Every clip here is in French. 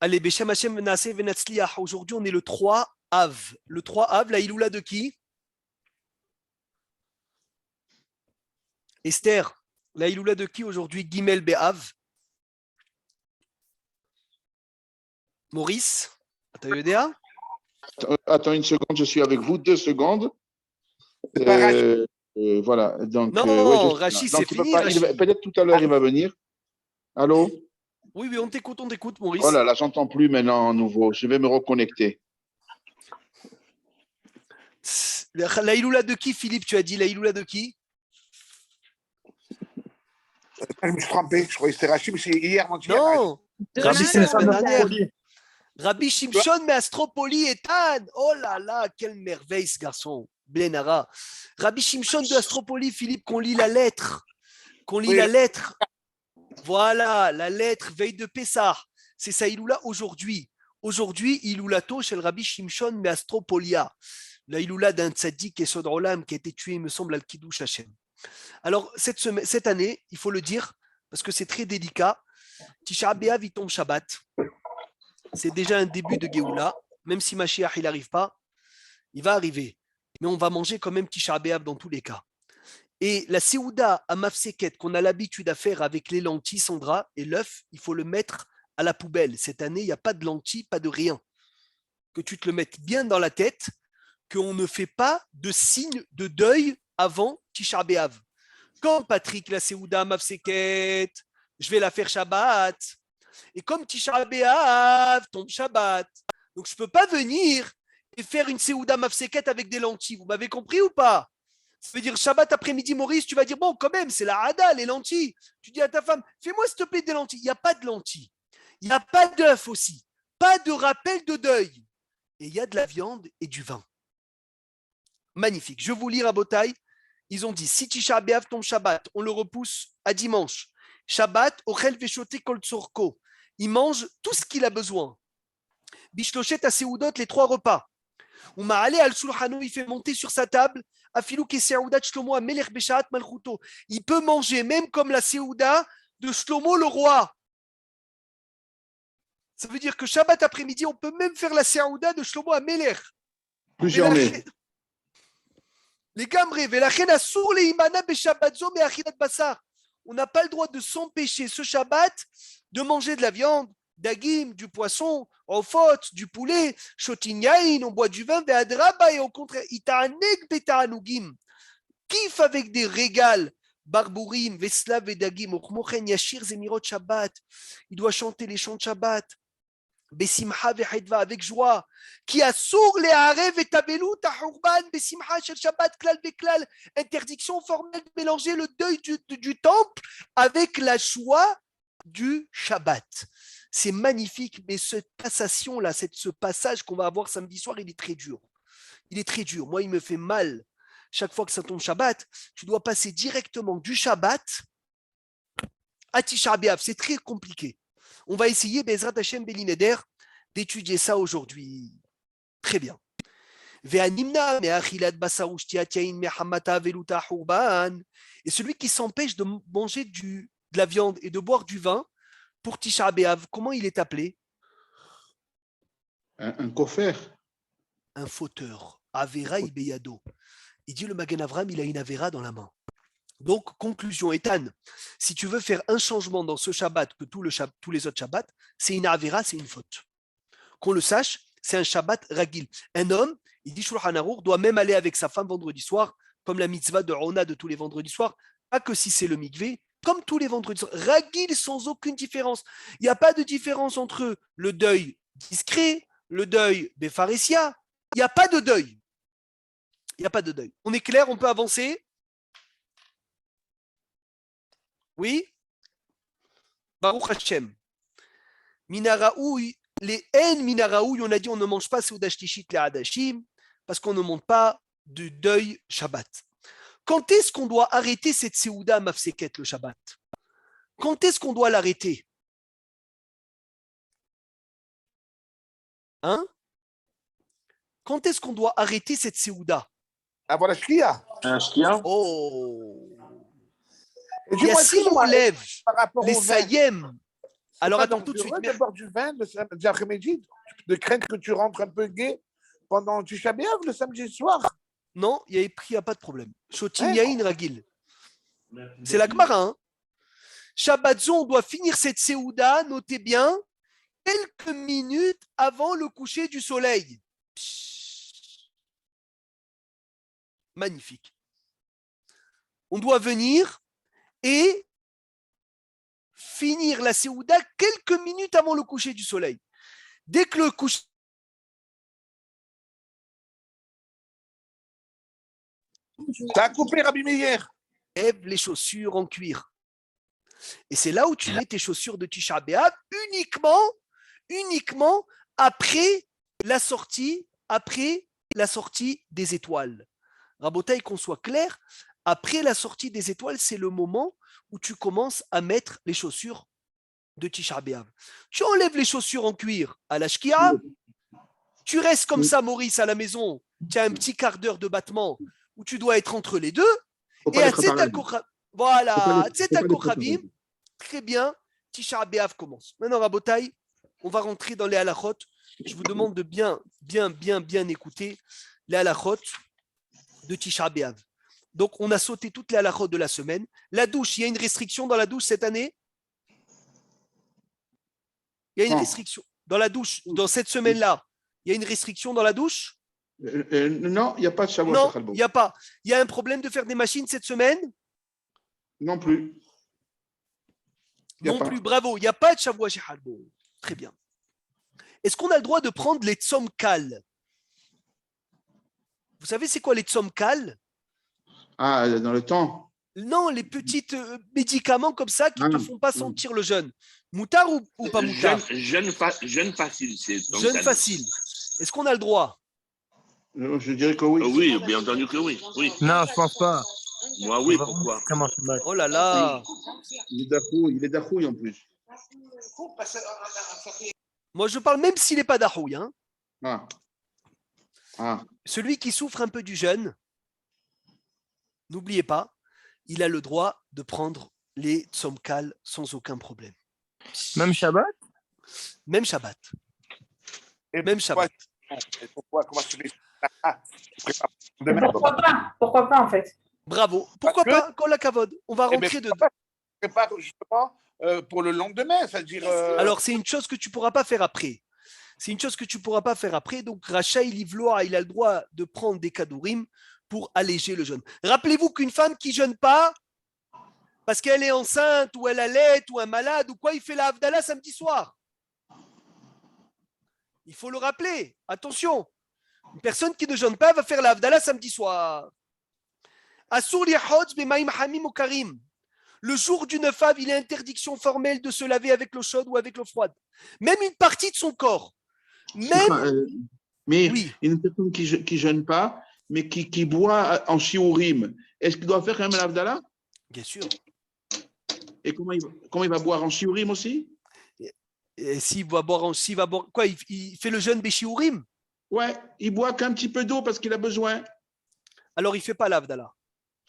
Allez, Beshem Hashem Venase Venatzliach. Aujourd'hui, on est le 3 Av. Le 3 Av, la Iloula de qui? Esther. La Iloula de qui aujourd'hui? Gimel Be'av. Maurice. T'as eu idée? Attends une seconde, je suis avec vous, 2 secondes. Voilà. Donc, non, Rachid, c'est fini. Peut-être tout à l'heure, il va venir. Allô? Oui, on t'écoute, Maurice. Oh là là, j'entends plus maintenant à nouveau. Je vais me reconnecter. La Iloula de qui, Philippe? Tu as dit la Iloula de qui? Je me suis trompé. Je croyais que c'était Rachid, mais c'est hier. Non, Rabbi, c'est la semaine dernière. Rabbi Shimshon Meastropoli et Tan. Oh là là, quelle merveille ce garçon. Blenara. Rabbi Shimshon de Astropoli, Philippe, qu'on lit la lettre. La lettre. Voilà, la lettre, veille de Pessah. C'est ça, Iloula aujourd'hui. Aujourd'hui, Iloulato chez le Rabbi Shimshon Meastropolia. La Iloula d'un tzaddik et Sodrolam qui a été tué, il me semble, al Kiddush Hashem. Alors, cette année, il faut le dire, parce que c'est très délicat, Tisha B'Av, il tombe Shabbat. C'est déjà un début de Géoula. Même si Mashiach, il n'arrive pas, il va arriver. Mais on va manger quand même Tisha B'Av dans tous les cas. Et la Seouda à Mafseket, qu'on a l'habitude à faire avec les lentilles, Sandra, et l'œuf, il faut le mettre à la poubelle. Cette année, il n'y a pas de lentilles, pas de rien. Que tu te le mettes bien dans la tête, qu'on ne fait pas de signe de deuil avant Tisha B'Av. Comme Patrick, la Seouda Mafseket, je vais la faire Shabbat. Et comme Tisha B'Av tombe Shabbat, donc je ne peux pas venir et faire une Seouda Mafseket avec des lentilles. Vous m'avez compris ou pas? Ça veut dire Shabbat après-midi, Maurice, tu vas dire, bon, quand même, c'est la Hada, les lentilles. Tu dis à ta femme, fais-moi s'il te plaît des lentilles. Il n'y a pas de lentilles. Il n'y a pas d'œuf aussi. Pas de rappel de deuil. Et il y a de la viande et du vin. Magnifique. Je vous lis Rabotai. Ils ont dit, si Tisha B'Av tombe Shabbat, on le repousse à dimanche. Shabbat, Ochel Veshote Kol Tzorko. Il mange tout ce qu'il a besoin. Bishlochet à Seoudot, les 3 repas. Umaale al Shulchano, il fait monter sur sa table. Afilou ke Seoudat Shlomo Amelech Beshaat Malchuto. Il peut manger même comme la Seouda de Shlomo le roi. Ça veut dire que Shabbat après-midi, on peut même faire la Seouda de Shlomo Amelech. Plus jamais. Les Gamré, Velachen Asur les Imana Beshabbatzo me Achilat Basar. On n'a pas le droit de s'empêcher ce Shabbat de manger de la viande, d'agim, du poisson, ofot, du poulet, shotinyain, on boit du vin, ve'adraba, et au contraire, ita'anek beta'anugim. Kif avec des régals, barbourim, veslav et dagim, ochmochen yashir zemirot Shabbat. Il doit chanter les chants de Shabbat. Besimha ve'hedva, avec joie. Qui assour les harev et tabelut hurban, besimha shel Shabbat klal veklal. Interdiction formelle de mélanger le deuil du temple avec la joie du Shabbat. C'est magnifique, mais cette passation-là, ce passage qu'on va avoir samedi soir, il est très dur. Il est très dur. Moi, il me fait mal. Chaque fois que ça tombe Shabbat, tu dois passer directement du Shabbat à Tisha B'Av. C'est très compliqué. On va essayer, Bezrat Hashem Belineder, d'étudier ça aujourd'hui. Très bien. Et celui qui s'empêche de manger de la viande et de boire du vin pour Tisha B'Av, comment il est appelé? Un kofer. Un fauteur. Avera ibeyado. Il dit le Magen Avram, il a une Avera dans la main. Donc, conclusion, Ethan, si tu veux faire un changement dans ce Shabbat que tous les autres Shabbats, c'est une Avera, c'est une faute. Qu'on le sache, c'est un Shabbat ragil. Un homme, il dit Shulchan Aruch, doit même aller avec sa femme vendredi soir, comme la mitzvah de Rona de tous les vendredis soirs, pas que si c'est le mikvé, comme tous les vendredis soirs. Ragil sans aucune différence. Il n'y a pas de différence entre le deuil discret, le deuil des pharisiens. Il n'y a pas de deuil. Il n'y a pas de deuil. On est clair, on peut avancer? Oui? Baruch Hashem. Minaraoui, les haines Minaraoui, on a dit on ne mange pas Seudash Tishit les Hadashim, parce qu'on ne monte pas de deuil Shabbat. Quand est-ce qu'on doit arrêter cette Seouda Mafseket le Shabbat? Quand est-ce qu'on doit l'arrêter? Hein? Quand est-ce qu'on doit arrêter cette Seouda? Avant la Shkia. Oh! Et Il y a si on lève les Sayem Alors pas attends tout de dangereux suite. de boire du vin le samedi après-midi, de craindre que tu rentres un peu gai pendant Tisha B'Av le samedi soir. Non, il n'y a pas de problème. Shotin Hein? yain ragil. C'est la Gemara. Hein. Shabbatzon, on doit finir cette Séouda, notez bien, quelques minutes avant le coucher du soleil. Magnifique. On doit venir et finir la Séouda quelques minutes avant le coucher du soleil. Dès que le coucher Ça a coupé Rabbi Meir. lève les chaussures en cuir. Et c'est là où tu mets tes chaussures de Tisha B'Av uniquement après la sortie des étoiles. Rabotaï, qu'on soit clair, après la sortie des étoiles, c'est le moment où tu commences à mettre les chaussures de Tisha B'Av. Tu enlèves les chaussures en cuir à la Shkia, tu restes comme ça, Maurice, à la maison, tu as un petit quart d'heure de battement où tu dois être entre les deux, et à Tzeta Kochavim, très bien, Tisha B'Av commence. Maintenant, Rabotaï, on va rentrer dans les halachot. Je vous demande de bien écouter les halachot de Tisha B'Av. Donc, on a sauté toutes les halachot de la semaine. La douche, il y a une restriction dans la douche cette année? Il y a une restriction dans la douche, dans cette semaine-là. Il y a une restriction dans la douche? Non, il n'y a pas de Shavuot Non, Shechalbo. il n'y a pas. Il y a un problème de faire des machines cette semaine? Non plus. Non plus, bravo. Il n'y a pas de Shavuot Shechalbo. Très bien. Est-ce qu'on a le droit de prendre les tzomkal? Vous savez, c'est quoi les tzomkal? Ah, dans le temps. Non, les petits médicaments comme ça qui ne te font pas sentir le jeûne. Moutard ou pas moutard? Jeûne facile. Jeûne facile. Est-ce qu'on a le droit? Je dirais que oui. Oui, bien entendu que oui. Non, je pense pas. Moi, oui, pourquoi? Oh là là. Il est d'Achouille en plus. Moi, je parle même s'il n'est pas d'Ahouy. Hein. Ah. Celui qui souffre un peu du jeûne, n'oubliez pas, il a le droit de prendre les tzomkal sans aucun problème. Même Shabbat? Même Shabbat. Et Même Shabbat. Pourquoi Pourquoi pas en fait? Bravo. Pourquoi pas? Kol hakavod. On va rentrer dedans. Prépare justement pour le lendemain, c'est-à-dire. Alors, c'est une chose que tu ne pourras pas faire après. Donc, Rachaï Livloa, il a le droit de prendre des kadourim pour alléger le jeûne. Rappelez-vous qu'une femme qui ne jeûne pas, parce qu'elle est enceinte, ou elle allait, ou un malade, ou quoi, il fait la Havdalah samedi soir. Il faut le rappeler. Attention. Une personne qui ne jeûne pas va faire la Havdalah samedi soir. Asur li'hodz b'maim hamim ou karim. Le jour du 9 av, il est interdiction formelle de se laver avec l'eau chaude ou avec l'eau froide. Même une partie de son corps. Mais oui. Une personne qui ne jeûne pas, mais qui boit en shiurim, est-ce qu'il doit faire quand même l'Avdallah? Bien sûr. Et comment il va boire en shiurim aussi? Et s'il va boire quoi, il fait le jeûne Béchiourim? Ouais, il boit qu'un petit peu d'eau parce qu'il a besoin. Alors il ne fait pas l'Avdallah.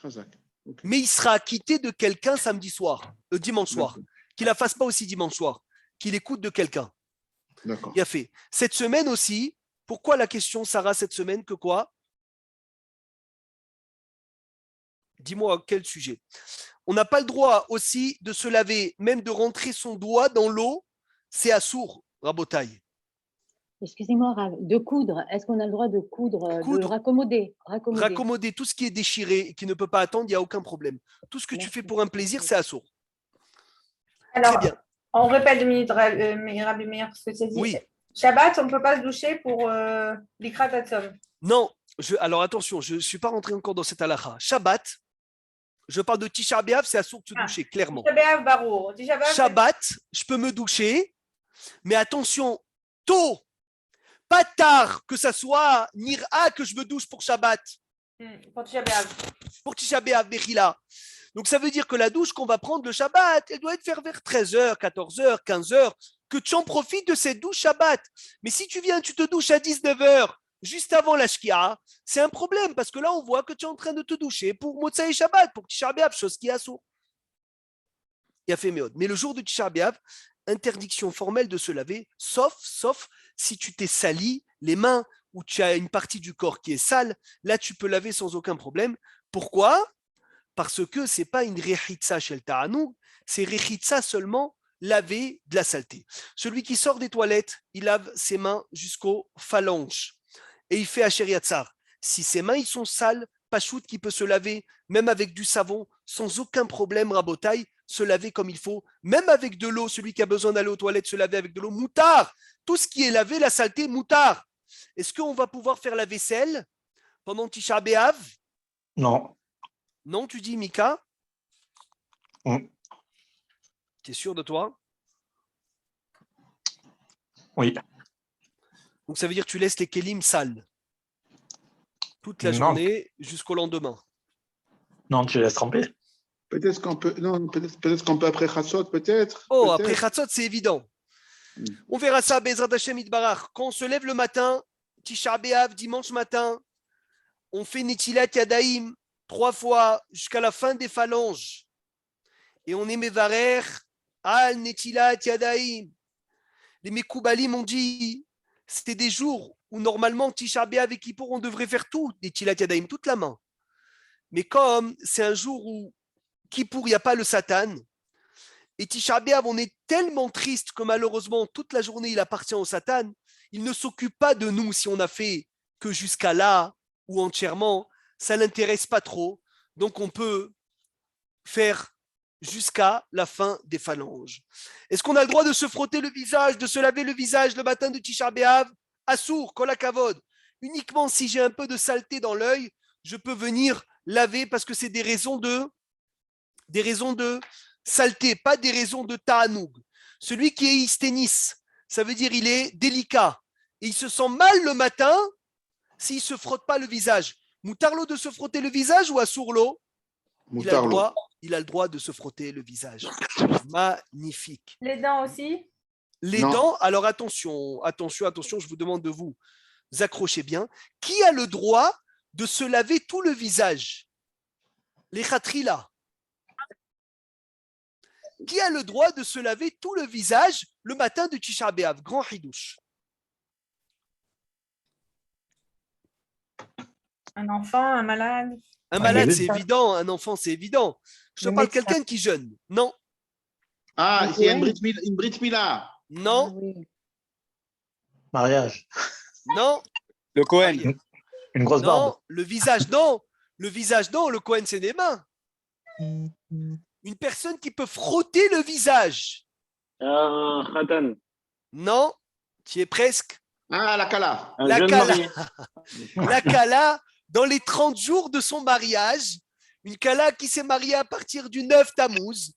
Okay. Mais il sera acquitté de quelqu'un samedi soir, dimanche soir. Qu'il ne la fasse pas aussi dimanche soir. Qu'il écoute de quelqu'un. D'accord. Il a fait. Cette semaine aussi, pourquoi la question, Sarah, cette semaine, que quoi? Dis-moi quel sujet. On n'a pas le droit aussi de se laver, même de rentrer son doigt dans l'eau. C'est assourd, Rabotaï. Excusez-moi, de coudre. Est-ce qu'on a le droit de coudre, de raccommoder? Raccommoder tout ce qui est déchiré et qui ne peut pas attendre, il n'y a aucun problème. Tout ce que tu fais pour un plaisir, c'est assourd. Alors, très bien. On répète 2 minutes, Rabbi Meir, ce que c'est dit. Oui. Shabbat, on ne peut pas se doucher pour l'Ikrat Hatzom. Non, alors attention, je ne suis pas rentré encore dans cette halakha. Shabbat, je parle de Tisha B'Av, c'est assourd de se doucher, clairement. Tisha B'Av, Barour. Shabbat, je peux me doucher, mais attention, tôt, pas tard, que ça soit Nira que je me douche pour Shabbat. Pour Tisha B'Av. Pour Tisha B'Av, Bechila. Donc ça veut dire que la douche qu'on va prendre le Shabbat, elle doit être faire vers 13h, 14h, 15h, que tu en profites de cette douche Shabbat. Mais si tu viens, tu te douches à 19h, juste avant la Shkia, c'est un problème, parce que là, on voit que tu es en train de te doucher pour Motsai Shabbat, pour Tisha B'Av, chose qui est assourd. Il a fait méod. Mais le jour de Tisha B'Av, interdiction formelle de se laver, sauf si tu t'es sali les mains ou tu as une partie du corps qui est sale, là tu peux laver sans aucun problème. Pourquoi? Parce que ce n'est pas une rechitza shel ta'anoug, c'est rechitza seulement laver de la saleté. Celui qui sort des toilettes, il lave ses mains jusqu'aux phalanges et il fait Asher Yatzar. Si ses mains ils sont sales, Pachout qui peut se laver, même avec du savon, sans aucun problème, Rabotaï, se laver comme il faut, même avec de l'eau, celui qui a besoin d'aller aux toilettes, se laver avec de l'eau, moutard. Tout ce qui est lavé, la saleté, moutard. Est-ce qu'on va pouvoir faire la vaisselle pendant Tisha B'Av? Non. Non, tu dis, Mika? Mm. Tu es sûr de toi? Oui. Donc ça veut dire que tu laisses les kélim sales toute la Non. journée jusqu'au lendemain. Non, tu laisses tremper. Peut-être qu'on peut, non, peut-être qu'on peut après Chassot, peut-être. Oh, peut-être. après Chatzot, c'est évident. On verra ça, Bezrat Hashem Itbarach. Quand on se lève le matin, Tisha B'Av, dimanche matin, on fait Netilat Yadaim 3 fois jusqu'à la fin des phalanges. Et on est Mevarer Al Netilat Yadaim. Les Mekoubalim ont dit, c'était des jours où normalement Tisha B'Av et Kippour, on devrait faire tout, Netilat Yadaim, toute la main. Mais comme c'est un jour où Kippour, il n'y a pas le Satan, et Tisha B'Av, on est tellement triste que malheureusement, toute la journée, il appartient au Satan. Il ne s'occupe pas de nous si on a fait que jusqu'à là ou entièrement. Ça ne l'intéresse pas trop. Donc, on peut faire jusqu'à la fin des phalanges. Est-ce qu'on a le droit de se frotter le visage, de se laver le visage le matin de Tisha B'Av? Assour, kolakavod. Uniquement si j'ai un peu de saleté dans l'œil, je peux venir laver parce que c'est des raisons de saleté, pas des raisons de ta'anoug. Celui qui est hysténis, ça veut dire il est délicat et il se sent mal le matin s'il ne se frotte pas le visage. Moutarlo de se frotter le visage ou Assourlo? Il a le droit de se frotter le visage. Magnifique. Les dents aussi? Les Non. dents, alors attention, je vous demande de vous accrocher bien. Qui a le droit de se laver tout le visage? Les khatrila. Qui a le droit de se laver tout le visage le matin de Tisha B'Av? Grand hidouche. Un enfant, un malade? Un malade, mais- c'est évident. Un enfant, c'est évident. Je te Le parle de médecin. quelqu'un qui jeûne. Non, Ah, il y a une Brit Mila. non, Ah oui. Mariage. non, Le Cohen. Une grosse barbe. non. Le visage, non. Le visage, non. Le Kohen, c'est des mains. Une personne qui peut frotter le visage. Khatan. Non, tu es presque. Ah, la Kala. Un La jeune Kala. marié. La Kala, dans les 30 jours de son mariage, une Kala qui s'est mariée à partir du 9 Tammuz,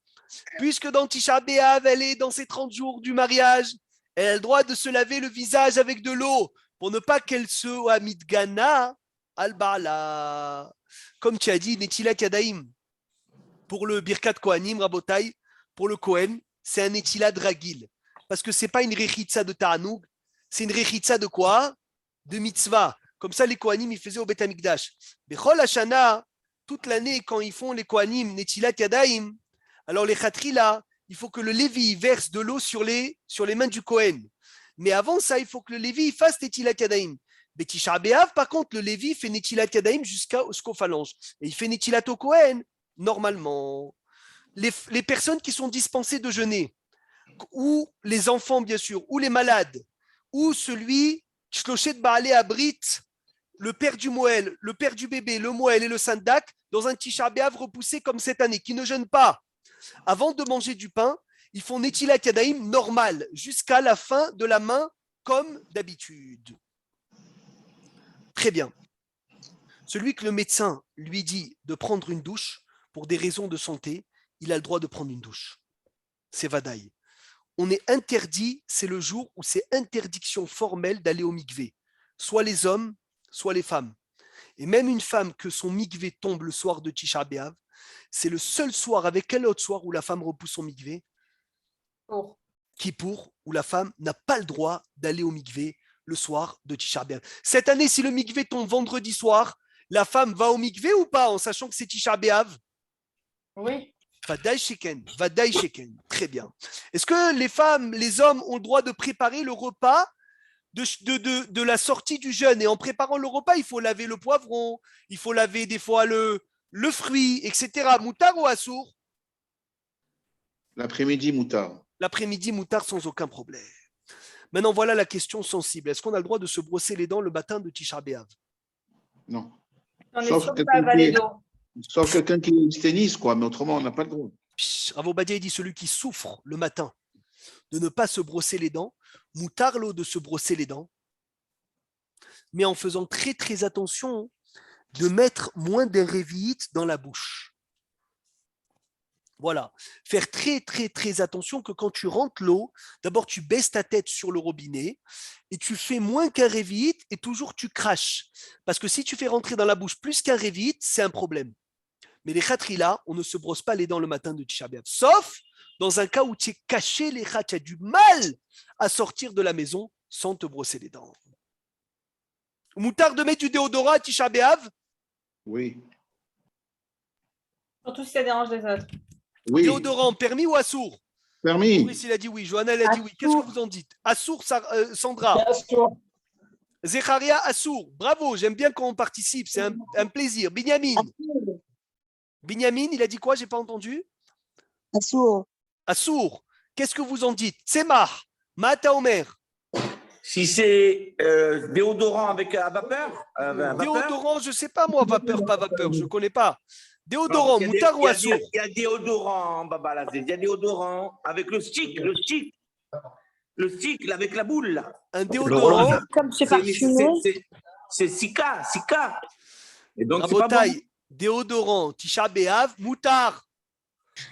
puisque dans Tisha B'Av, elle est dans ses 30 jours du mariage, elle a le droit de se laver le visage avec de l'eau pour ne pas qu'elle soit mitgana al-bala. Comme tu as dit, Netilat Yadaim. Pour le Birkat Kohanim, Rabotai, pour le Kohen, c'est un Netilat Dragil. Parce que ce n'est pas une rechitza de Ta'anoug, c'est une rechitza de quoi? De mitzvah. Comme ça, les Kohanim, ils faisaient au Beth Amikdash. Bechol Hashana, toute l'année, quand ils font les Kohanim, Netilat Yadaim, alors les Khatrila, il faut que le Lévi verse de l'eau sur les mains du Kohen. Mais avant ça, il faut que le Lévi fasse Netilat Yadaim. Tisha B'Av, par contre, le Lévi fait Netilat Yadaim jusqu'aux phalanges. Et il fait Netilat au Kohen, normalement. Les personnes qui sont dispensées de jeûner, ou les enfants, bien sûr, ou les malades, ou celui, Shloshet Baalé Abrit, le père du Moël, le père du bébé, le Moël et le Sandak, dans un Tisha B'Av repoussé comme cette année, qui ne jeûne pas. Avant de manger du pain, ils font Netilat Yadaim normal, jusqu'à la fin de la main, comme d'habitude. Très bien. Celui que le médecin lui dit de prendre une douche, pour des raisons de santé, il a le droit de prendre une douche. C'est Vadaï. On est interdit, c'est le jour où c'est interdiction formelle d'aller au mikvé. Soit les hommes, soit les femmes. Et même une femme que son mikvé tombe le soir de Tisha B'Av, c'est le seul soir, avec quel autre soir où la femme repousse son mikvé? Kippour, où la femme n'a pas le droit d'aller au mikvé le soir de Tisha B'Av. Cette année, si le mikvé tombe vendredi soir, la femme va au mikvé ou pas, en sachant que c'est Tisha B'Av? Oui. Vadaï Sheken, Vadaï Sheken. Très bien. Est-ce que les femmes, les hommes ont le droit de préparer le repas de la sortie du jeûne? Et en préparant le repas, il faut laver le poivron, il faut laver des fois le fruit, etc. Moutar ou assour? L'après-midi, moutard. L'après-midi, moutar sans aucun problème. Maintenant, voilà la question sensible. Est-ce qu'on a le droit de se brosser les dents le matin de Tisha B'Av? Non. On est Sauf sûr que quelqu'un ça va les dos. Sauf quelqu'un qui est tennis, quoi. Mais autrement, on n'a pas le droit. Rav Obadia dit celui qui souffre le matin de ne pas se brosser les dents, moutar l'eau de se brosser les dents, mais en faisant très très attention de mettre moins d'un révite dans la bouche. Voilà, faire très très très attention que quand tu rentres l'eau, d'abord tu baisses ta tête sur le robinet et tu fais moins qu'un révite et toujours tu craches. Parce que si tu fais rentrer dans la bouche plus qu'un révite, c'est un problème. Mais les khatrila, on ne se brosse pas les dents le matin de Tisha B'Av, sauf dans un cas où tu es caché, les khats, tu as du mal à sortir de la maison sans te brosser les dents. Moutard de mettre du déodorant à Tisha B'Av? Oui. Surtout si ça dérange les autres. Oui. Déodorant, permis ou assour? Permis. Maurice, il a dit oui. Johanna, elle a dit oui. Qu'est-ce que vous en dites? Assour, Sandra. Zecharia, Assour. Bravo, j'aime bien quand on participe. C'est un plaisir. Binyamin. Binyamin, il a dit quoi? J'ai pas entendu. Assour. Assour. Qu'est-ce que vous en dites? Semar. Mata Omer. Si c'est déodorant avec à vapeur, Déodorant, je sais pas moi, vapeur, pas vapeur, je connais pas. Déodorant, moutar ou assour? Il y a déodorant, Baba Lazé. Il y a déodorant avec le stick, là, avec la boule. Là. Un déodorant. Comme c'est parfumé. C'est Sika. Et donc, c'est pas Rabotaï, bon. déodorant, Tisha B'Av, moutar.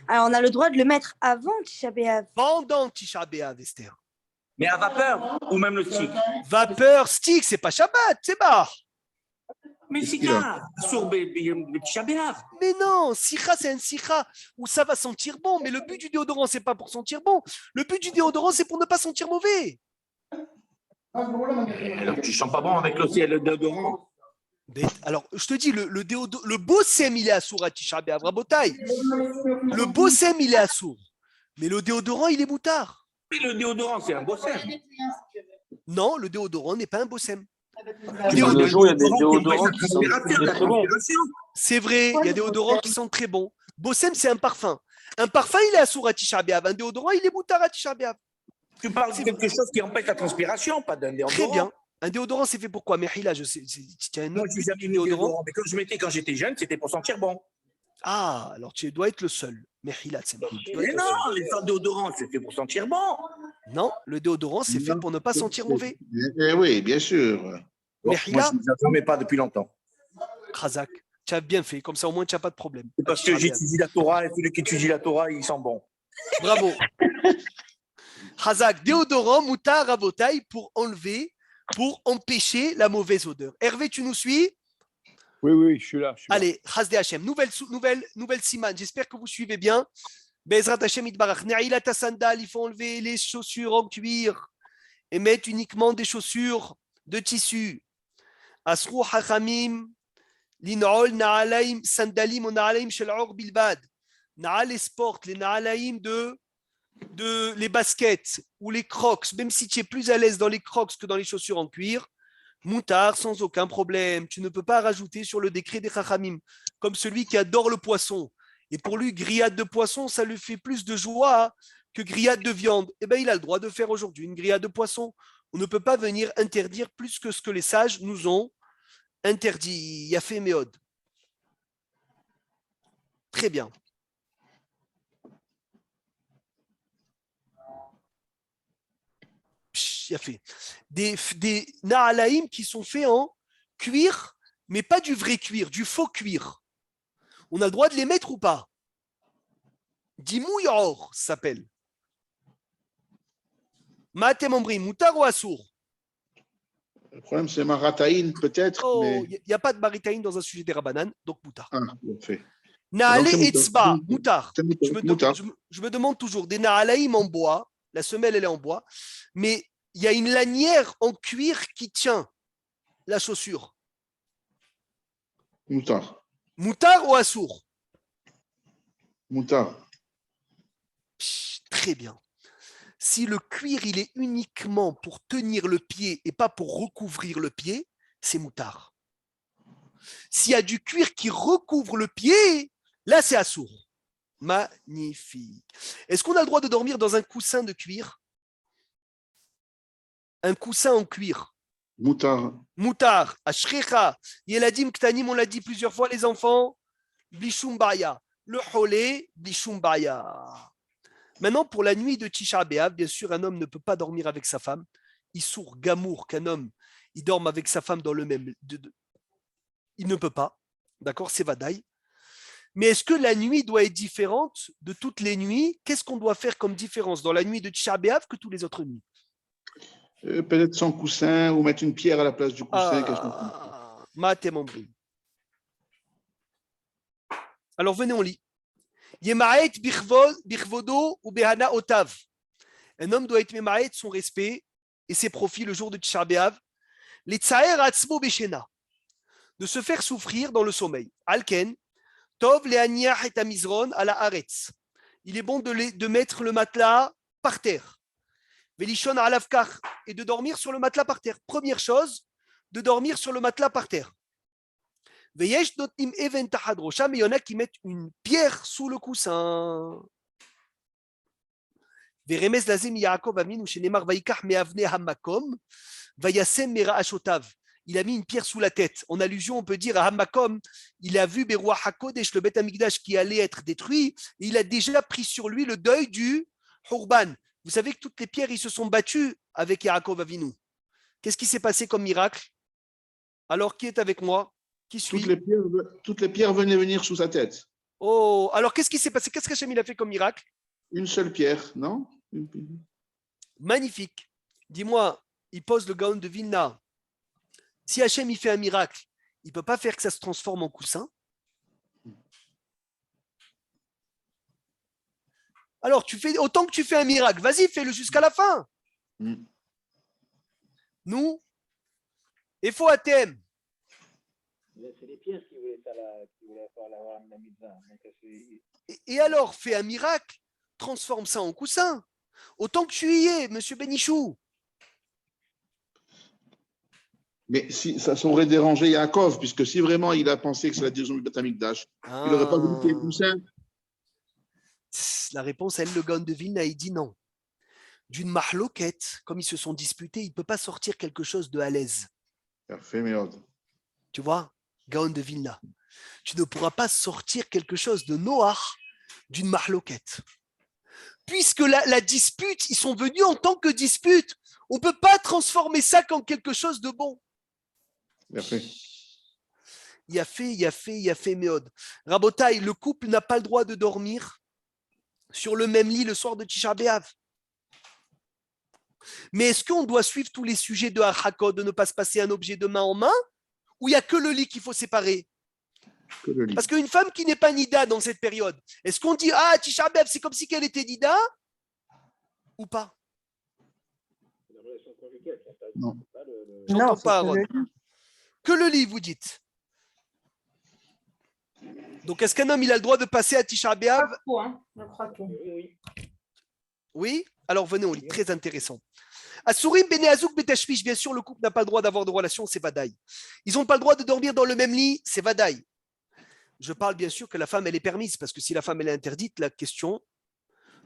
Alors, on a le droit de le mettre avant Tisha B'Av. Pendant Tisha B'Av, Esther. Mais à vapeur ou même le stick. Vapeur, stick, c'est pas Shabbat, c'est bar. Mais Sika, sur Tisha B'Av. Mais non, sikha, c'est un sikha où ça va sentir bon. Mais le but du déodorant, c'est pas pour sentir bon. Le but du déodorant, c'est pour ne pas sentir mauvais. Alors, tu sens pas bon avec le déodorant. Alors, je te dis, le bossem, il est assour à Tisha B'Av, Rabotaï. Le bossem, il est assour. Mais le déodorant, il est moutard. Mais le déodorant, c'est un bossem. Non, le déodorant n'est pas un bossem. De jour, il y a des déodorants qui sont très bons. C'est vrai, il y a des déodorants qui sont très bons. Bossem, c'est un parfum. Un parfum, il est assour à Tisha B'Av. Un déodorant, il est moutard à Tisha B'Av. Tu parles de quelque chose qui empêche la transpiration, pas d'un déodorant. Très bien. Un déodorant, c'est fait pour quoi? Mehila, je sais. Tu as un Moi, autre je but jamais du mis déodorant. Mais quand j'étais jeune, c'était pour sentir bon. Ah, alors tu dois être le seul. Mehila, c'est bon. Mais non, les déodorants, c'est fait pour sentir bon. Non, le déodorant, c'est fait pour ne pas sentir mauvais. Eh oui, bien sûr. Bon, Mehila, moi, je ne mets pas depuis longtemps. Khazak, tu as bien fait. Comme ça, au moins, tu n'as pas de problème. C'est parce que j'étudie la Torah et celui qui étudie la Torah, il sent bon. Bravo. Khazak, déodorant, moutar, rabotaille pour enlever, pour empêcher la mauvaise odeur. Hervé, tu nous suis? Oui, je suis là. Allez, Chasdé Hachem, nouvelle siman. J'espère que vous suivez bien. Bezrat Hachem Itbarach. Ne'ilat sandal, il faut enlever les chaussures en cuir et mettre uniquement des chaussures de tissu. Asrou Hachamim, lin'ol na'alaim sandalim ou na'alaim shel or bilbad. Na'al sport, les na'alaim de les baskets ou les crocs, même si tu es plus à l'aise dans les crocs que dans les chaussures en cuir, moutard sans aucun problème. Tu ne peux pas rajouter sur le décret des Chachamim, comme celui qui adore le poisson. Et pour lui, grillade de poisson, ça lui fait plus de joie que grillade de viande. Eh bien, il a le droit de faire aujourd'hui une grillade de poisson. On ne peut pas venir interdire plus que ce que les sages nous ont interdit. Yafé Méod. Très bien. Yafé. Des naalaïm qui sont faits en cuir, mais pas du vrai cuir, du faux cuir. On a le droit de les mettre ou pas? Dimouyor s'appelle. Matem Ombri, moutar ou assour? Le problème, c'est marataïn, peut-être. Oh, mais... il n'y a pas de maritaïn dans un sujet des rabanan, donc moutar. Ah, parfait. Naale Donc, c'est etzba, moutar. moutar. Je me demande toujours, des naalaïm en bois, la semelle elle est en bois, mais il y a une lanière en cuir qui tient la chaussure. Moutar. Moutar ou assour? Moutar. Très bien. Si le cuir, il est uniquement pour tenir le pied et pas pour recouvrir le pied, c'est moutard. S'il y a du cuir qui recouvre le pied, là, c'est assourd. Magnifique. Est-ce qu'on a le droit de dormir dans un coussin de cuir? Un coussin en cuir. Moutar. Moutar, ashrecha, yeladim ktanim, on l'a dit plusieurs fois, les enfants, blishum baya. Le holé, blishum baya. Maintenant, pour la nuit de Tisha B'Av, bien sûr, un homme ne peut pas dormir avec sa femme. Issour gamour, qu'un homme, il dorme avec sa femme dans le même... Il ne peut pas. D'accord, c'est vadaï. Mais est-ce que la nuit doit être différente de toutes les nuits? Qu'est-ce qu'on doit faire comme différence dans la nuit de Tisha B'Av que toutes les autres nuits? Peut-être sans coussin ou mettre une pierre à la place du coussin. Alors venez, on lit. Yemaet birvodo ou behana otav. Un homme doit être memaet son respect et ses profits le jour de Tisha B'Av. Les tsaer atzmo beshena. De se faire souffrir dans le sommeil. Alken. Tov leaniach et amizron à la haaretz. Il est bon de mettre le matelas par terre. Velishon alavkar, et de dormir sur le matelas par terre. Première chose, de dormir sur le matelas par terre. Veyesh notim even tahad rosham, et il y en a qui mettent une pierre sous le coussin. Veremes lazim Yaakov Avinu shenemar vaikach meavne hamakom vayasem meraashotav. Il a mis une pierre sous la tête. En allusion, on peut dire à Hamakom, il a vu Beruach HaKodesh, le Beth Amikdash qui allait être détruit, et il a déjà pris sur lui le deuil du Hurban. Vous savez que toutes les pierres, ils se sont battus avec Yaakov Avinu. Qu'est-ce qui s'est passé comme miracle? Alors, qui est avec moi? Qui suit? Toutes les pierres venaient venir sous sa tête. Oh, alors qu'est-ce qui s'est passé? Qu'est-ce qu'Hachem il a fait comme miracle? Une seule pierre, non? Magnifique. Dis-moi, il pose le Gaon de Vilna. Si Hachem il fait un miracle, il ne peut pas faire que ça se transforme en coussin. Alors, autant que tu fais un miracle, vas-y, fais-le jusqu'à la fin. Nous, il faut à thème. C'est les pièces qui voulaient faire la mitzvah. Et alors, fais un miracle, transforme ça en coussin. Autant que tu y es, monsieur Benichou. Mais si, ça aurait dérangé Yaakov, puisque si vraiment il a pensé que c'est la décision du Beth Amikdash, il n'aurait pas voulu qu'il y ait coussin. La réponse, elle, le Gaon de Vilna, il dit non. D'une mahloquette, comme ils se sont disputés, il ne peut pas sortir quelque chose de à l'aise. Tu vois, Gaon de Vilna. Tu ne pourras pas sortir quelque chose de noir d'une mahloquette. Puisque la dispute, ils sont venus en tant que dispute. On ne peut pas transformer ça en quelque chose de bon. Il a fait Méod. Rabotaï, le couple n'a pas le droit de dormir sur le même lit le soir de Tisha B'Av. Mais est-ce qu'on doit suivre tous les sujets de Hachakot, de ne pas se passer un objet de main en main, ou il n'y a que le lit qu'il faut séparer? Parce qu'une femme qui n'est pas Nida dans cette période, est-ce qu'on dit ah Tisha B'Av c'est comme si qu'elle était Nida ou pas? Non. J'entends pas, Aaron. Que le lit, vous dites. Donc, est-ce qu'un homme il a le droit de passer à Tisha B'Av? Je crois que Oui. Alors, venez, on lit. Très intéressant. Asurim Bene Azouk Betashmish, bien sûr, le couple n'a pas le droit d'avoir de relation, c'est Vadaï. Ils n'ont pas le droit de dormir dans le même lit, c'est Vadaï. Je parle bien sûr que la femme, elle est permise, parce que si la femme, elle est interdite, la question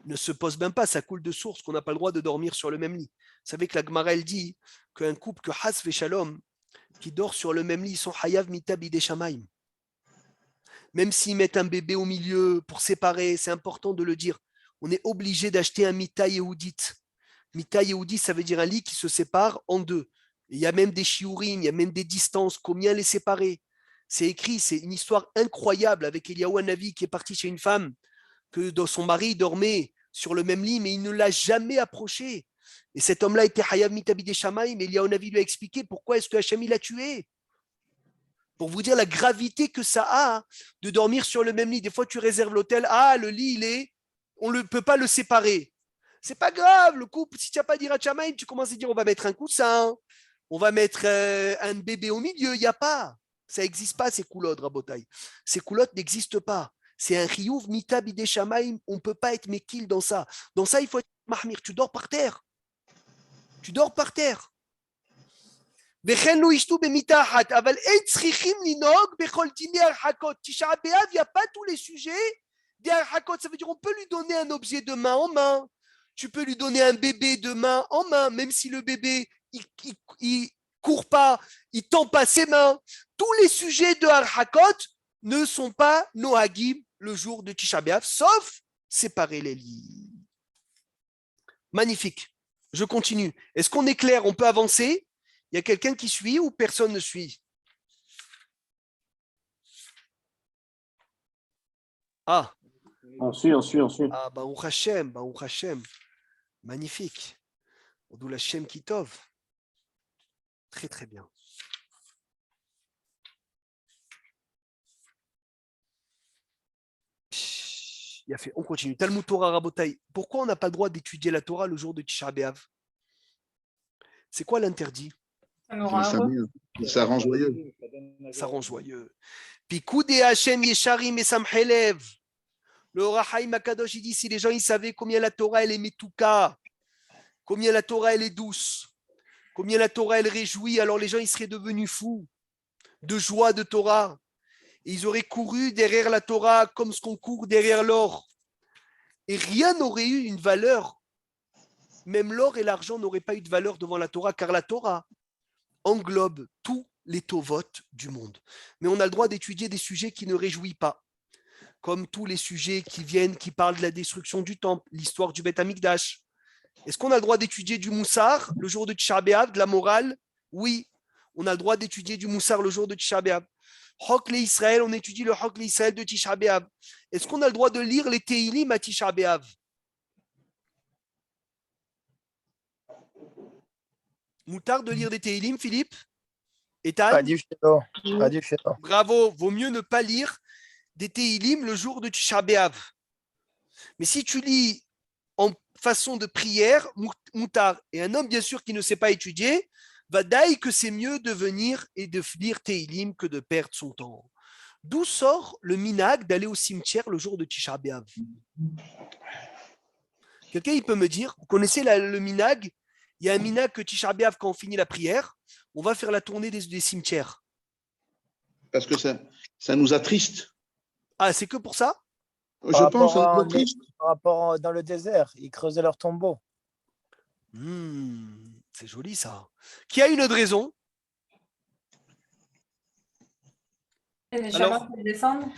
ne se pose même pas, ça coule de source qu'on n'a pas le droit de dormir sur le même lit. Vous savez que la Gemara, elle dit qu'un couple, que Has ve Shalom, qui dort sur le même lit, ils sont Hayav Mitab Ide Shamaim. Même s'ils mettent un bébé au milieu pour séparer, c'est important de le dire. On est obligé d'acheter un Mita Yehudit. Mita Yehudit, ça veut dire un lit qui se sépare en deux. Et il y a même des shiurim, il y a même des distances, combien les séparer. C'est écrit, c'est une histoire incroyable avec Eliyahu Hanavi qui est parti chez une femme, que son mari dormait sur le même lit, mais il ne l'a jamais approché. Et cet homme-là était Hayav Mitabide Shamaim, mais Eliyahu Hanavi lui a expliqué pourquoi est-ce que Hachem l'a tué. Pour vous dire la gravité que ça a de dormir sur le même lit. Des fois, tu réserves l'hôtel, le lit, on ne peut pas le séparer. C'est pas grave, le couple, si tu n'as pas d'Irat Shamaim, tu commences à dire on va mettre un coussin, on va mettre un bébé au milieu, il n'y a pas. Ça n'existe pas, ces coulottes, Rabotaï. Ces coulottes n'existent pas. C'est un chiyuv mita bidei shamaim. On ne peut pas être mekil dans ça. Dans ça, il faut être mahmir. Tu dors par terre. Tu dors par terre. Tisha B'Av, il n'y a pas tous les sujets. Ça veut dire qu'on peut lui donner un objet de main en main. Tu peux lui donner un bébé de main en main, même si le bébé il court pas, il tend pas ses mains. Tous les sujets de Har-Hakot ne sont pas nohagim le jour de Tisha B'Av, sauf séparer les lits. Magnifique. Je continue. Est-ce qu'on est clair? On peut avancer? Il y a quelqu'un qui suit ou personne ne suit? Ah. On suit. Ah, Baruch Hashem. Magnifique. D'où la Shem Kitov. Très, très bien. Il a fait. On continue. Talmud Torah Rabotai. Pourquoi on n'a pas le droit d'étudier la Torah le jour de Tisha B'Av? C'est quoi l'interdit? Ça rend joyeux. Ça rend joyeux. Pikoudé Hashem Yesharim et Samhelev. Le Rahaim Akadosh, il dit si les gens ils savaient combien la Torah elle est metouka, combien la Torah elle est douce, combien la Torah elle réjouit, alors les gens ils seraient devenus fous de joie de Torah. Et ils auraient couru derrière la Torah comme ce qu'on court derrière l'or. Et rien n'aurait eu une valeur. Même l'or et l'argent n'auraient pas eu de valeur devant la Torah, car la Torah englobe tous les tovot du monde. Mais on a le droit d'étudier des sujets qui ne réjouissent pas, comme tous les sujets qui parlent de la destruction du temple, l'histoire du Beth Amikdash. Est-ce qu'on a le droit d'étudier du Moussar le jour de Tisha B'Av, de la morale? Oui, on a le droit d'étudier du Moussar le jour de Tisha B'Av. Hok le Israël, on étudie le Hok le Israël de Tisha B'Av. Est-ce qu'on a le droit de lire les Teilim à Tisha B'Av? Moutard de lire des Teilim, Philippe? Ethan? Pas du chéno. Bravo, vaut mieux ne pas lire des Teilim le jour de Tisha B'Av. Mais si tu lis en façon de prière, moutard, et un homme bien sûr qui ne sait pas étudier, va dire que c'est mieux de venir et de lire Teilim que de perdre son temps. D'où sort le minag d'aller au cimetière le jour de Tisha B'Av? Quelqu'un il peut me dire, vous connaissez le minag? Il y a un minag que Tisha B'Av, quand on finit la prière, on va faire la tournée des cimetières. Parce que ça nous attriste. Ah, c'est que pour ça? Je pense, ça nous attriste. Par rapport dans le désert, ils creusaient leur tombeau. C'est joli ça. Qui a une autre raison? Les Neshamot qui descendent?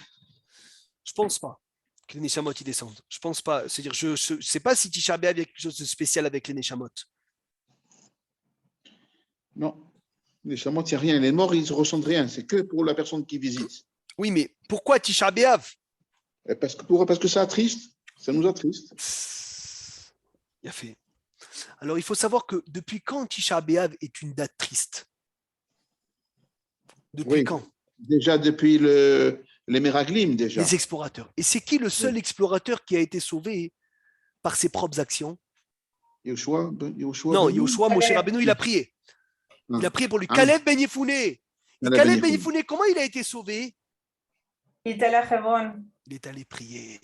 Je pense pas que les Neshamot y descendent. Je pense pas. C'est-à-dire, je ne sais pas si Tisha B'Av a quelque chose de spécial avec les Neshamot. Non. Les Neshamot, il n'y a rien. Les morts, ils ne ressentent rien. C'est que pour la personne qui visite. Oui, mais pourquoi Tisha B'Av? Parce que ça attriste. Ça nous attriste. Il a fait. Alors, il faut savoir que depuis quand Tisha B'Av est une date triste? Depuis quand? Déjà depuis les Meraglim, déjà. Les explorateurs. Et c'est qui le seul explorateur qui a été sauvé par ses propres actions? Yoshua. Non, Yoshua, Moshe Rabbeinu, il a prié. Il a prié pour lui. Caleb Ben Yefoune. Caleb Ben Yefoune, comment il a été sauvé? Il est allé à Hebron. Il est allé prier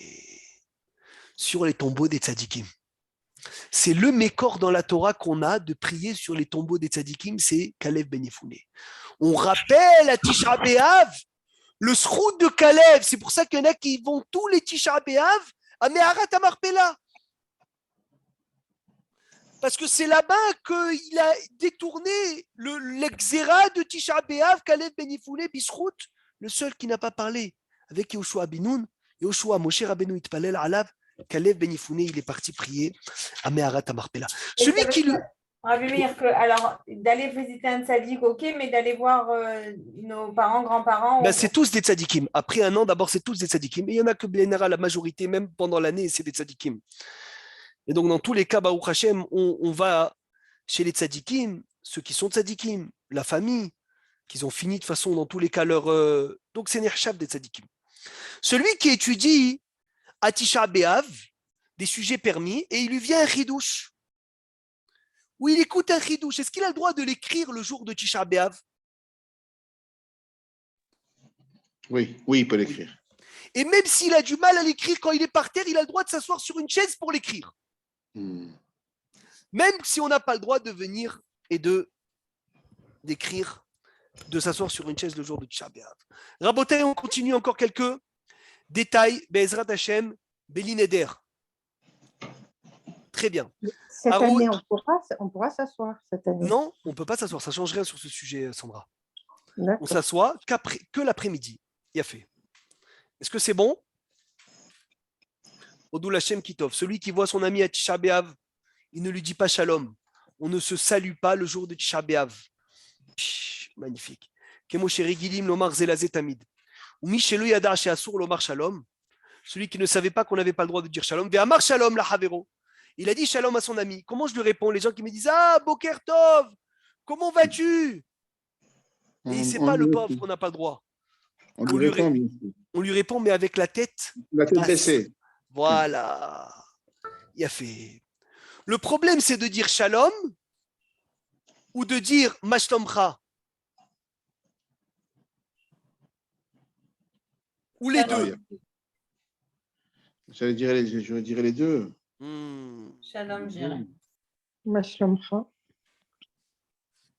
sur les tombeaux des tzadikim. C'est le mécor dans la Torah qu'on a de prier sur les tombeaux des tzadikim, c'est Caleb Ben Yefoune. On rappelle à Tisha B'Av le srout de Caleb. C'est pour ça qu'il y en a qui vont tous les Tisha B'Av à Meharat Amarpela. Parce que c'est là-bas qu'il a détourné l'exéra de Tisha B'Av, Caleb Ben Yefoune, Bisrout, le seul qui n'a pas parlé avec Yoshua Binoun. Yoshua, Moshe Rabbeinu Itpalel Alav, Caleb Ben Yefoune, il est parti prier à Meharat Amarpela. Celui qui le... Rabbi Meir, alors d'aller visiter un tzaddik, ok, mais d'aller voir nos parents, grands-parents. Ben, c'est tous des tzadikim. Après un an, d'abord, c'est tous des tzadikim. Et il y en a que la majorité, même pendant l'année, c'est des tzadikim. Et donc, dans tous les cas, Baruch Hashem, on va chez les tzadikim, ceux qui sont tzadikim, la famille, qu'ils ont fini de façon, dans tous les cas, leur. Donc, c'est Nerchav des tzadikim. Celui qui étudie à Tisha B'Av, des sujets permis, et il lui vient un chidouche. Ou il écoute un chidouche. Est-ce qu'il a le droit de l'écrire le jour de Tisha B'Av? Oui, il peut l'écrire. Et même s'il a du mal à l'écrire quand il est par terre, il a le droit de s'asseoir sur une chaise pour l'écrire. Même si on n'a pas le droit de venir et d'écrire, de s'asseoir sur une chaise le jour de Tisha B'Av. Rabotai, on continue encore quelques détails. Be'ezrat Hashem, Belineder. Très bien. Cette année, on pourra s'asseoir cette année. Non, on ne peut pas s'asseoir. Ça ne change rien sur ce sujet, Sandra. D'accord. On s'assoit que l'après-midi. Il a fait. Est-ce que c'est bon? Odou Lachem Kitov. Celui qui voit son ami à Tisha B'Av, il ne lui dit pas shalom. On ne se salue pas le jour de Tisha B'Av. Magnifique. Kemo Sherigilim Lomar Zelazé Tamid. Ou Michelo Yada Sheasur Lomar Shalom. Celui qui ne savait pas qu'on n'avait pas le droit de dire shalom. Ve'amar Shalom la Havero. Il a dit shalom à son ami. Comment je lui réponds? Les gens qui me disent ah, Boker Tov, comment vas-tu? Et il ne sait pas, le pauvre, qu'on n'a pas le droit. On lui répond, mais avec la tête baissée. Voilà. Il a fait. Le problème, c'est de dire shalom ou de dire mashtomcha. Ou les deux. Je dirais les deux. Shalom, j'irai. Mashlamcha.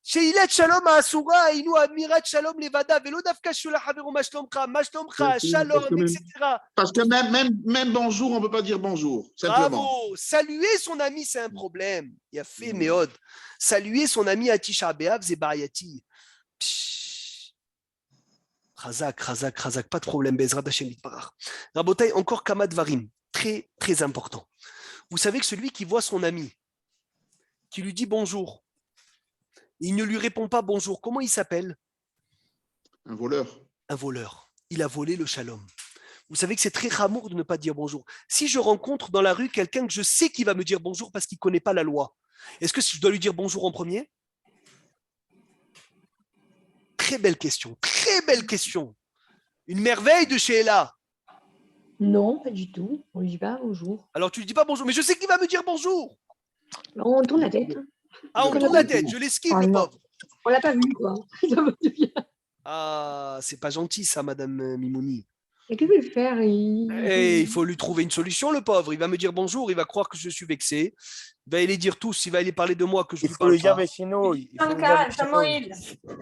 Sheilat shalom à Asura, inu amirat shalom levada, velo dafka shula haveru mashtomcha, shalom, etc. Parce que même bonjour, on ne peut pas dire bonjour. Simplement. Bravo. Saluer son ami, c'est un problème. Il a fait Méod. Saluer son ami à Tisha B'Av, c'est Bariati. Razak, pas de problème. Bezrat Hashem Yitbarach. Rabotai, encore Kamad Varim. Très, très important. Vous savez que celui qui voit son ami, qui lui dit bonjour, il ne lui répond pas bonjour. Comment il s'appelle? Un voleur. Un voleur. Il a volé le shalom. Vous savez que c'est très ramour de ne pas dire bonjour. Si je rencontre dans la rue quelqu'un que je sais qui va me dire bonjour parce qu'il ne connaît pas la loi, est-ce que je dois lui dire bonjour en premier? Très belle question. Très belle question. Une merveille de Sheila. Non, pas du tout. On lui dit pas bonjour. Alors tu lui dis pas bonjour, mais je sais qu'il va me dire bonjour. On tourne la tête. Ah, on tourne la tête, je l'esquive, le pauvre. On l'a pas vu, quoi. Ah, c'est pas gentil ça, Madame Mimouni. Et que veut faire? Il faut lui trouver une solution, le pauvre. Il va me dire bonjour, il va croire que je suis vexé. Il va aller dire tous, il va aller parler de moi que je lui parle pas.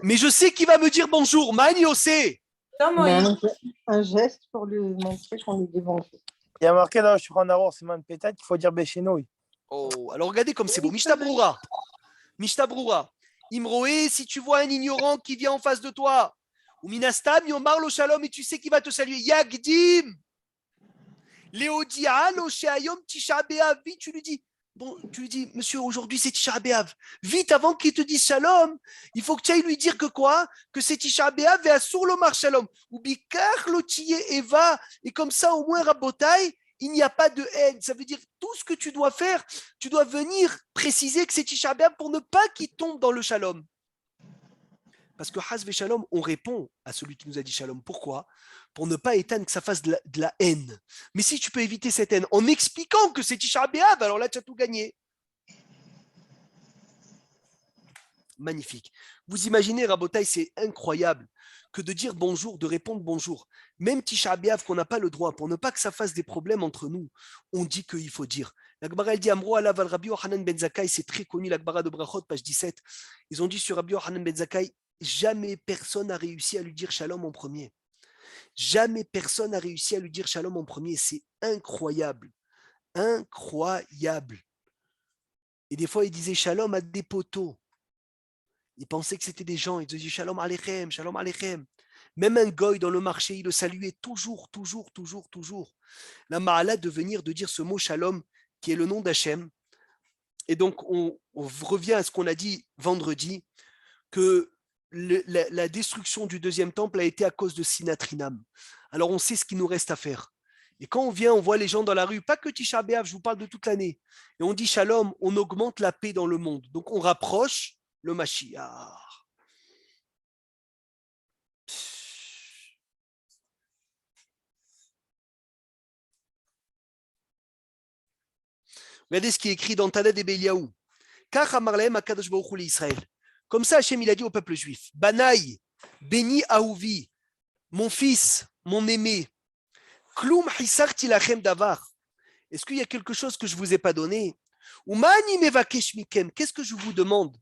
Mais je sais qu'il va me dire bonjour. Magno sait. Un geste pour lui montrer qu'on lui dit bonjour. Il y a marqué dans le Shulchan Aruch, c'est même peut-être qu'il faut dire Béchénoï. Oh, alors regardez comme c'est beau. Mishtabroura. Imroé, si tu vois un ignorant qui vient en face de toi, ou Minastam, Yomar lo Shalom, et tu sais qu'il va te saluer. Yagdim. Léodia, lo Sheayom Tisha B'Av. Tu lui dis, bon, tu lui dis, monsieur, aujourd'hui c'est Tisha B'Av. Vite, avant qu'il te dise Shalom, il faut que tu ailles lui dire que quoi? Que c'est Tisha B'Av et Asur Lomar Shalom. Ou Bikar lo Tiye Eva. Et comme ça, au moins, Rabotai, il n'y a pas de haine. Ça veut dire tout ce que tu dois faire, tu dois venir préciser que c'est Tisha B'Av pour ne pas qu'il tombe dans le Shalom. Parce que Haz ve Shalom, on répond à celui qui nous a dit Shalom. Pourquoi? Pour ne pas éteindre que ça fasse de la haine. Mais si tu peux éviter cette haine en expliquant que c'est Tisha B'Av, alors là tu as tout gagné. Magnifique. Vous imaginez, Rabotai, c'est incroyable que de dire bonjour, de répondre bonjour. Même Tisha B'Av qu'on n'a pas le droit, pour ne pas que ça fasse des problèmes entre nous, on dit qu'il faut dire. L'Agmara, elle dit Amro alav al Rabbi Yochanan ben Zakkai, c'est très connu, l'Agmara de Brachot, page 17. Ils ont dit sur Rabbi Yochanan ben Zakkai, jamais personne n'a réussi à lui dire Shalom en premier. Jamais personne n'a réussi à lui dire Shalom en premier. C'est incroyable. Incroyable. Et des fois, il disait Shalom à des poteaux. Il pensait que c'était des gens. Il disait Shalom Aleichem, Shalom Aleichem. Même un goy dans le marché, il le saluait toujours. La ma'ala de venir de dire ce mot Shalom, qui est le nom d'Hachem. Et donc, on revient à ce qu'on a dit vendredi, que la destruction du deuxième temple a été à cause de Sinatrinam. Alors, on sait ce qu'il nous reste à faire. Et quand on vient, on voit les gens dans la rue, pas que Tisha B'Av, je vous parle de toute l'année. Et on dit Shalom, on augmente la paix dans le monde. Donc, on rapproche le Mashiach. Regardez ce qui est écrit dans Tana de Beliaou. Comme ça, Hachem, il a dit au peuple juif, Banaï, béni Aouvi, mon fils, mon aimé, Kloum hisarti lachem davar. Est-ce qu'il y a quelque chose que je ne vous ai pas donné? Ou mani mevakesh mikem, qu'est-ce que je vous demande?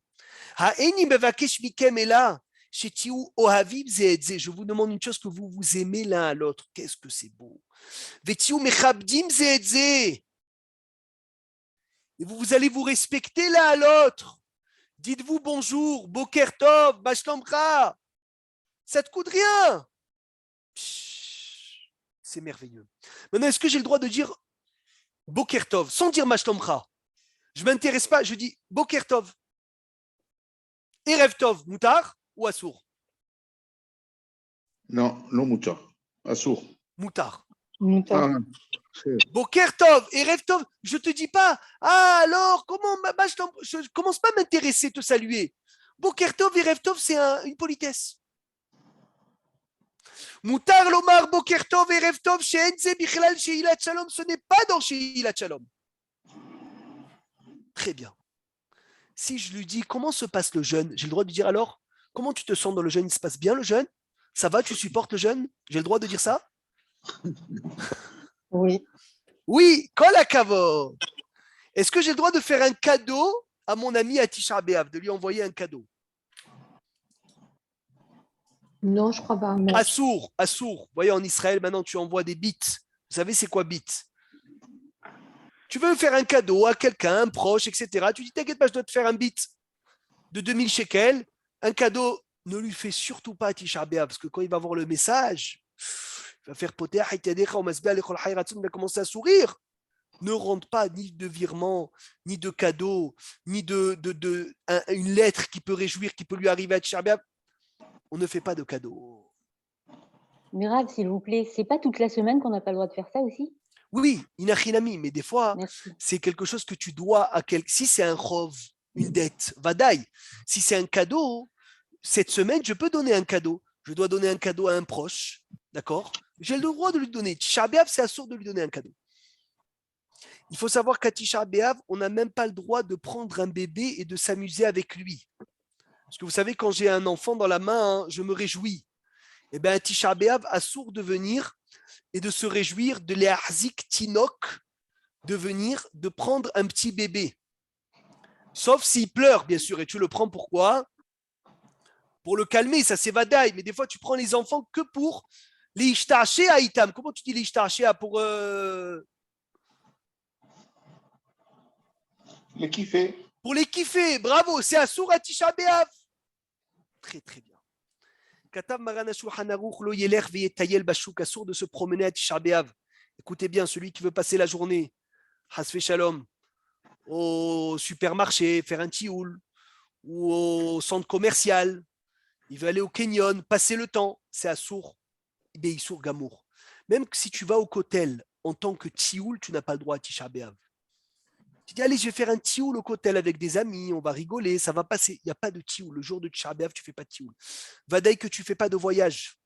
Ha'eni mevakesh mikem est là. Je vous demande une chose, que vous vous aimez l'un à l'autre. Qu'est-ce que c'est beau. Et vous allez vous respecter l'un à l'autre. Dites-vous bonjour, boker tov, bashlamcha. Ça ne te coûte rien. C'est merveilleux. Maintenant, est-ce que j'ai le droit de dire boker tov sans dire bashlamcha? Je ne m'intéresse pas, je dis boker tov. Erev tov, moutar ou assour? Non, non moutar. Assour. Moutar. Ah, Boker tov, Erev tov, je te dis pas, ah alors, comment, je commence pas à m'intéresser, te saluer. Boker tov, Erev tov, c'est une politesse. Moutar lomar, Boker tov, Erev tov, chez Enze Bichlal, chez Ilat Shalom, ce n'est pas dans chez Ilat Shalom. Très bien. Si je lui dis, comment se passe le jeûne, j'ai le droit de dire alors, comment tu te sens dans le jeûne? Il se passe bien le jeûne? Ça va, tu supportes le jeûne? J'ai le droit de dire ça? Oui. Oui, kol hakavod. Est-ce que j'ai le droit de faire un cadeau à mon ami à Tisha B'Av, de lui envoyer un cadeau? Non, je crois pas. Non. Assour. Vous voyez, en Israël, maintenant, tu envoies des bits. Vous savez, c'est quoi bits? Tu veux faire un cadeau à quelqu'un, un proche, etc. Tu dis, t'inquiète pas, je dois te faire un bit de 2000 shekels. Un cadeau, ne lui fais surtout pas à Tisha B'Av, parce que quand il va voir le message, il va faire poter, il va commencer à sourire. Ne rentre pas ni de virement, ni de cadeau, ni une lettre qui peut réjouir, qui peut lui arriver à Tisha B'Av. On ne fait pas de cadeau. Mirav, s'il vous plaît, c'est pas toute la semaine qu'on n'a pas le droit de faire ça aussi? Oui, inachinami, mais des fois, Merci. c'est quelque chose que tu dois à quelqu'un. Si c'est un chov, une dette, vadaï. Si c'est un cadeau, cette semaine, je peux donner un cadeau. Je dois donner un cadeau à un proche, d'accord? J'ai le droit de lui donner. Tisha B'Av, c'est assourd de lui donner un cadeau. Il faut savoir qu'à Tisha B'Av, on n'a même pas le droit de prendre un bébé et de s'amuser avec lui. Parce que vous savez, quand j'ai un enfant dans la main, je me réjouis. Eh bien, à Tisha B'Av, assourd de venir et de se réjouir de l'Eharzik Tinok, de prendre un petit bébé. Sauf s'il pleure, bien sûr, et tu le prends pourquoi? Pour le calmer, ça c'est vadaï, mais des fois tu prends les enfants que pour les ishtaché à itam. Comment tu dis les ishtaché pour les kiffer. Pour les kiffer, bravo, c'est assour à Tisha B'Av. Très très bien. Katav Maran HaShulchan Aruch lo yeler veyetayel bashuk, assour de se promener à Tisha B'Av. Écoutez bien, celui qui veut passer la journée, Hasve Shalom, au supermarché, faire un tioul, ou au centre commercial, il veut aller au Kenyon, passer le temps, c'est assour, Beissour Gamour. Même si tu vas au Kotel en tant que tioul, tu n'as pas le droit à Tisha B'Av. Tu dis, allez, je vais faire un tioul au Kotel avec des amis, on va rigoler, ça va passer. Il n'y a pas de tioul. Le jour de Tisha B'Av, tu ne fais pas de tioul. Vadaï que tu ne fais pas de voyage.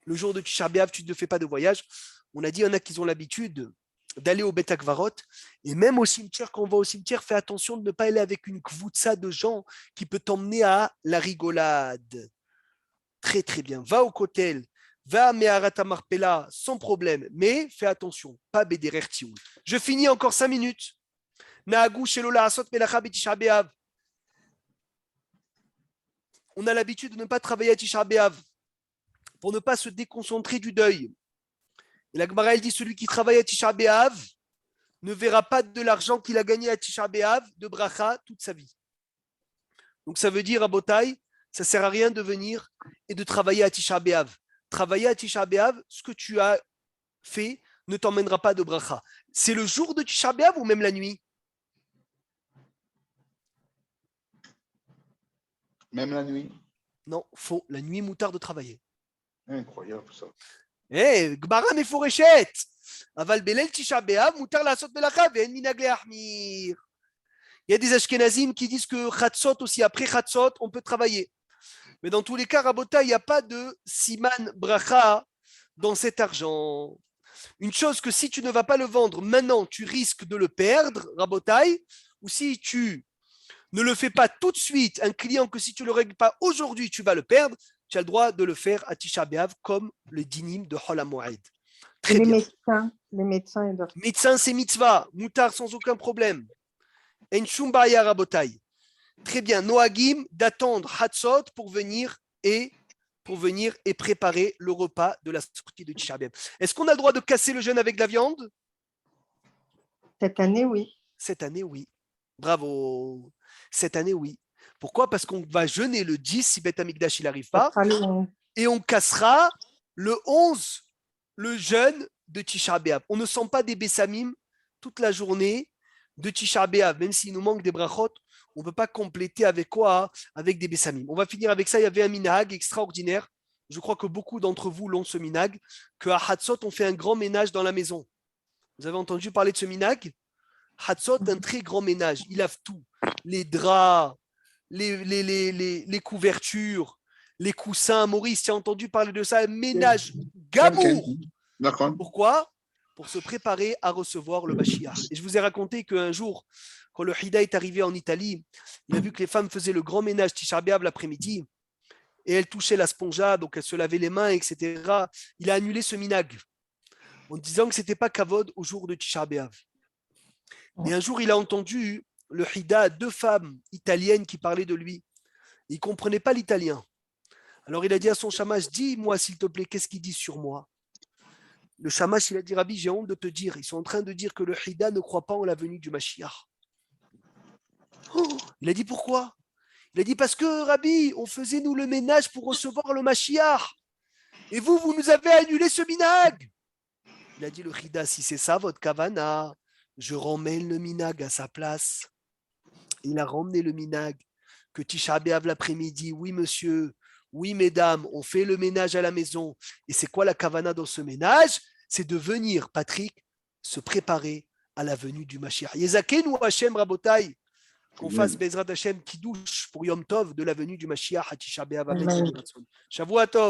Le jour de Tisha B'Av, tu ne fais pas de voyage. On a dit, il y en a qui ont l'habitude d'aller au Bet Akvarot. Et même au cimetière, quand on va au cimetière, fais attention de ne pas aller avec une kvoutsa de gens qui peut t'emmener à la rigolade. Très, très bien. Va au Kotel. Va à Meharat Marpella sans problème, mais fais attention, pas Bederer Tioul. Je finis encore 5 minutes. Nahagou Shelola Asot Melacha B'Tisha B'Av. On a l'habitude de ne pas travailler à Tisha B'Av pour ne pas se déconcentrer du deuil. Et la Gemara, elle dit, celui qui travaille à Tisha B'Av ne verra pas de l'argent qu'il a gagné à Tisha B'Av de bracha toute sa vie. Donc ça veut dire, à Botaï, ça ne sert à rien de venir et de travailler à Tisha B'Av. Travailler à Tisha B'Av, ce que tu as fait ne t'emmènera pas de bracha. C'est le jour de Tisha B'Av ou même la nuit? Même la nuit? Non, faux. La nuit, moutard de travailler. Incroyable ça. Gmara meforeshet. Aval belel Tisha B'Av, moutard la sot belacha, ve'en minag le'achmir. Il y a des Ashkenazim qui disent que Chatzot aussi, après Chatzot, on peut travailler. Mais dans tous les cas, Rabota, il n'y a pas de siman bracha dans cet argent. Une chose que si tu ne vas pas le vendre maintenant, tu risques de le perdre, Rabotai, ou si tu ne le fais pas tout de suite, un client que si tu ne le règles pas aujourd'hui, tu vas le perdre, tu as le droit de le faire à Tisha B'Av comme le dinim de Hol HaMoed. Et Très bien. les médecins, ils doivent. Médecin, c'est mitzvah. Moutar, sans aucun problème. En shum ba'ya rabotai. Très bien. Noagim, d'attendre Hatzot pour venir et préparer le repas de la sortie de Tisha B'Av. Est-ce qu'on a le droit de casser le jeûne avec de la viande? Cette année, oui. Cette année, oui. Bravo. Cette année, oui. Pourquoi? Parce qu'on va jeûner le 10 si Beth Amikdash il n'arrive pas. Et on cassera le 11, le jeûne de Tisha B'Av. On ne sent pas des bessamim toute la journée de Tisha B'Av. Même s'il nous manque des brachot, on ne peut pas compléter avec quoi? Avec des bessamim. On va finir avec ça. Il y avait un minhag extraordinaire. Je crois que beaucoup d'entre vous l'ont, ce minhag, qu'à Hatzot, on fait un grand ménage dans la maison. Vous avez entendu parler de ce minhag? Hatzot, un très grand ménage. Il lave tout. Les draps, les couvertures, les coussins. Maurice, tu as entendu parler de ça? Un ménage gamour. D'accord. Pourquoi? Pour se préparer à recevoir le Mashiach. Et je vous ai raconté qu'un jour, quand le Hida est arrivé en Italie, il a vu que les femmes faisaient le grand ménage Tisha B'Av l'après-midi et elles touchaient la sponja, donc elles se lavaient les mains, etc. Il a annulé ce minag en disant que ce n'était pas kavod au jour de Tisha B'Av. Mais un jour, il a entendu le Hida, 2 femmes italiennes qui parlaient de lui. Il ne comprenait pas l'italien. Alors il a dit à son shamash, dis-moi s'il te plaît, qu'est-ce qu'ils disent sur moi? Le shamash, il a dit, Rabbi, j'ai honte de te dire, ils sont en train de dire que le Hida ne croit pas en la venue du Mashiach. Il a dit, pourquoi? Il a dit, parce que Rabbi, on faisait nous le ménage pour recevoir le Mashiach. Et vous nous avez annulé ce minag. Il a dit, le Hida, si c'est ça votre kavana, je ramène le minag à sa place. Il a ramené le minag, que Tisha B'Av l'après-midi, oui monsieur, oui mesdames, on fait le ménage à la maison. Et c'est quoi la kavana dans ce ménage? C'est de venir, Patrick, se préparer à la venue du Mashiach. Yezakenu Hashem Rabotai, qu'on fasse Bezrat Hashem Kiddush pour Yom Tov de la venue du Mashiach à Tisha B'Av. Shavua Tov.